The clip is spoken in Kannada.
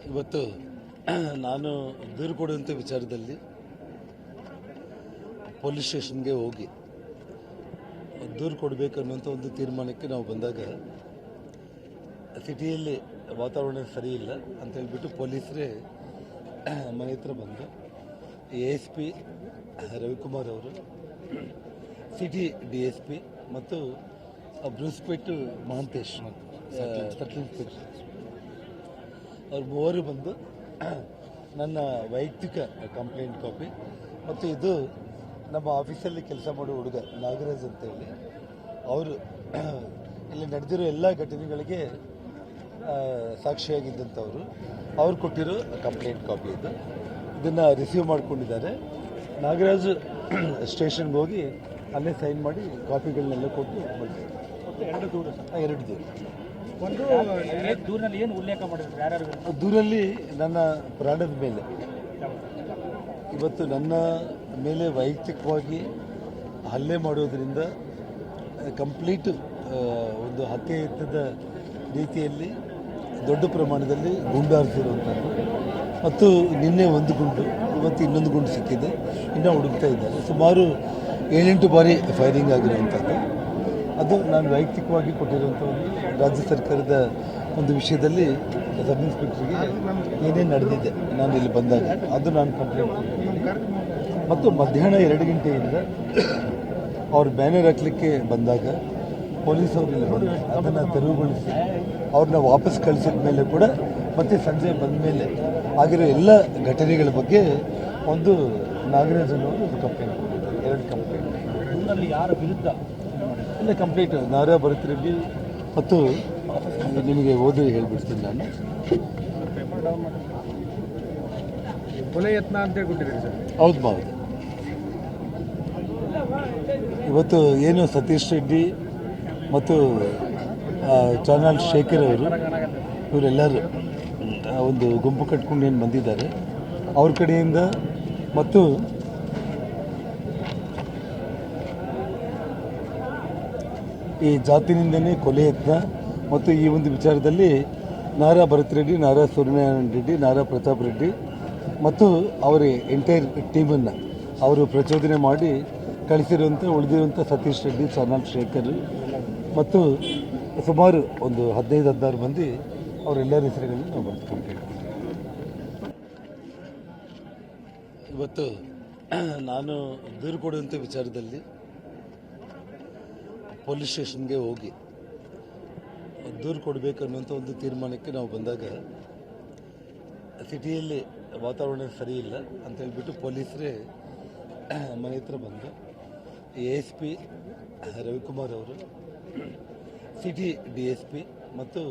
ಇವತ್ತು ನಾನು ದೂರು ಕೊಡುವಂಥ ವಿಚಾರದಲ್ಲಿ ಪೊಲೀಸ್ ಸ್ಟೇಷನ್ಗೆ ಹೋಗಿ ದೂರು ಕೊಡಬೇಕು ಅನ್ನುವಂಥ ಒಂದು ತೀರ್ಮಾನಕ್ಕೆ ನಾವು ಬಂದಾಗ ಸಿಟಿಯಲ್ಲಿ ವಾತಾವರಣ ಸರಿ ಇಲ್ಲ ಅಂತ ಹೇಳ್ಬಿಟ್ಟು ಪೊಲೀಸರೇ ಮನೆ ಹತ್ರ ಬಂದು ASP ರವಿಕುಮಾರ್ ಅವರು, ಸಿಟಿ DSP ಮತ್ತು ಬ್ರೂಸ್ಪೇಟ್ ಮಹಾಂತೇಶ್ ಸರ್ಕಲ್ ಇನ್ಸ್ಪೆಕ್ಟರ್ ಅವ್ರು ಮೂವರು ಬಂದು ನನ್ನ ವೈಯಕ್ತಿಕ ಕಂಪ್ಲೇಂಟ್ ಕಾಪಿ ಮತ್ತು ಇದು ನಮ್ಮ ಆಫೀಸಲ್ಲಿ ಕೆಲಸ ಮಾಡೋ ಹುಡುಗ ನಾಗರಾಜ್ ಅಂತೇಳಿ ಅವರು ಇಲ್ಲಿ ನಡೆದಿರೋ ಎಲ್ಲ ಘಟನೆಗಳಿಗೆ ಸಾಕ್ಷಿಯಾಗಿದ್ದಂಥವ್ರು ಅವ್ರು ಕೊಟ್ಟಿರೋ ಕಂಪ್ಲೇಂಟ್ ಕಾಪಿ ಇದು. ಇದನ್ನು ರಿಸೀವ್ ಮಾಡ್ಕೊಂಡಿದ್ದಾರೆ. ನಾಗರಾಜ್ ಸ್ಟೇಷನ್ಗೆ ಹೋಗಿ ಅಲ್ಲೇ ಸೈನ್ ಮಾಡಿ ಕಾಪಿಗಳನ್ನೆಲ್ಲ ಕೊಟ್ಟು ಎರಡು ದೂರು ಒಂದು ದೂರಿನಲ್ಲಿ ಏನು ಉಲ್ಲೇಖ ಮಾಡಿದ್ರು? ಯಾರ್ಯಾರು ದೂರಲ್ಲಿ ನನ್ನ ಪ್ರಾಣದ ಮೇಲೆ, ಇವತ್ತು ನನ್ನ ಮೇಲೆ ವೈಯಕ್ತಿಕವಾಗಿ ಹಲ್ಲೆ ಮಾಡೋದ್ರಿಂದ ಕಂಪ್ಲೀಟ್ ಒಂದು ಹತ್ಯೆ ಯತ್ನದ ರೀತಿಯಲ್ಲಿ ದೊಡ್ಡ ಪ್ರಮಾಣದಲ್ಲಿ ಗುಂಡಾರಿಸಿರುವಂಥದ್ದು ಮತ್ತು ನಿನ್ನೆ ಒಂದು ಗುಂಡು, ಇವತ್ತು ಇನ್ನೊಂದು ಗುಂಡು ಸಿಕ್ಕಿದೆ, ಇನ್ನೂ ಹುಡುಕ್ತಾ ಇದ್ದಾರೆ. ಸುಮಾರು 7-8 ಬಾರಿ ಫೈರಿಂಗ್ ಆಗಿರುವಂಥದ್ದು. ಅದು ನಾನು ವೈಯಕ್ತಿಕವಾಗಿ ಕೊಟ್ಟಿರುವಂಥ ಒಂದು ರಾಜ್ಯ ಸರ್ಕಾರದ ಒಂದು ವಿಷಯದಲ್ಲಿ ಸಬ್ ಇನ್ಸ್ಪೆಕ್ಟರ್ಗೆ ಏನೇನು ನಡೆದಿದೆ ನಾನು ಇಲ್ಲಿ ಬಂದಾಗ ಅದು ನಾನು ಕಂಪ್ಲೇಂಟ್ ಕೊಟ್ಟಿದ್ದೀನಿ. ಮತ್ತು ಮಧ್ಯಾಹ್ನ 2 ಗಂಟೆಯಿಂದ ಅವ್ರು ಬ್ಯಾನರ್ ಹಾಕಲಿಕ್ಕೆ ಬಂದಾಗ ಪೊಲೀಸವರು ಇಲ್ಲಿ ಬಂದು ಅದನ್ನು ತೆರವುಗೊಳಿಸಿ ಅವ್ರನ್ನ ವಾಪಸ್ ಕಳಿಸಿದ ಮೇಲೆ ಕೂಡ ಮತ್ತೆ ಸಂಜೆ ಬಂದ ಮೇಲೆ ಆಗಿರೋ ಎಲ್ಲ ಘಟನೆಗಳ ಬಗ್ಗೆ ಒಂದು ನಾಗರಾಜ್ ಅನ್ನೋರು ಒಂದು ಕಂಪ್ಲೇಂಟ್ ಕೊಟ್ಟಿದ್ದಾರೆ. 2 ಕಂಪ್ಲೇಂಟ್. ದೂರಲ್ಲಿ ಯಾರ ವಿರುದ್ಧ ಇಲ್ಲ ಕಂಪ್ಲೇಂಟ್ ನಾರಾ ಭರತ್ ರೆಡ್ಡಿ ಮತ್ತು ನಿಮಗೆ ಓದಿ ಹೇಳ್ಬಿಡ್ತೀನಿ ನಾನು. ಕೊಲೆ ಯತ್ನ ಅಂತ ಕೊಟ್ಟಿದ್ದೀರಿ ಸರ್? ಹೌದು ಹೌದು. ಇವತ್ತು ಏನು ಸತೀಶ್ ರೆಡ್ಡಿ ಮತ್ತು ಚಾನಲ್ ಶೇಖರ್ ಅವರು ಇವರೆಲ್ಲರೂ ಒಂದು ಗುಂಪು ಕಟ್ಕೊಂಡು ಏನು ಬಂದಿದ್ದಾರೆ ಅವ್ರ ಕಡೆಯಿಂದ ಮತ್ತು ಈ ಜಾತಿನಿಂದನೇ ಕೊಲೆ ಯತ್ನ ಮತ್ತು ಈ ಒಂದು ವಿಚಾರದಲ್ಲಿ ನಾರಾ ಭರತ್ ರೆಡ್ಡಿ, ನಾರಾ ಸೂರ್ಯನಾರಾಯಣ ರೆಡ್ಡಿ, ನಾರಾ ಪ್ರತಾಪ್ ರೆಡ್ಡಿ ಮತ್ತು ಅವರ ಎಂಟೈರ್ ಟೀಮನ್ನು ಅವರು ಪ್ರಚೋದನೆ ಮಾಡಿ ಕಳಿಸಿರುವಂಥ ಉಳಿದಿರುವಂಥ ಸತೀಶ್ ರೆಡ್ಡಿ, ಚಾನಲ್ ಶೇಖರ್ ಮತ್ತು ಸುಮಾರು ಒಂದು 15-16 ಮಂದಿ ಅವರೆಲ್ಲರ ಹೆಸರುಗಳನ್ನು ನಾವು ಬರೆದು ಕಂಪ್ಲೇಂಟ್. ಇವತ್ತು ನಾನು ದೂರು ಕೊಡುವಂಥ ವಿಚಾರದಲ್ಲಿ ಪೊಲೀಸ್ ಸ್ಟೇಷನ್ಗೆ ಹೋಗಿ ದೂರು ಕೊಡಬೇಕು ಅನ್ನುವಂಥ ಒಂದು ತೀರ್ಮಾನಕ್ಕೆ ನಾವು ಬಂದಾಗ ಸಿಟಿಯಲ್ಲಿ ವಾತಾವರಣ ಸರಿ ಇಲ್ಲ ಅಂತ ಹೇಳ್ಬಿಟ್ಟು ಪೊಲೀಸರೇ ಮನೆ ಹತ್ರ ಬಂದು ASP ರವಿಕುಮಾರ್ ಅವರು, ಸಿಟಿ DSP ಮತ್ತು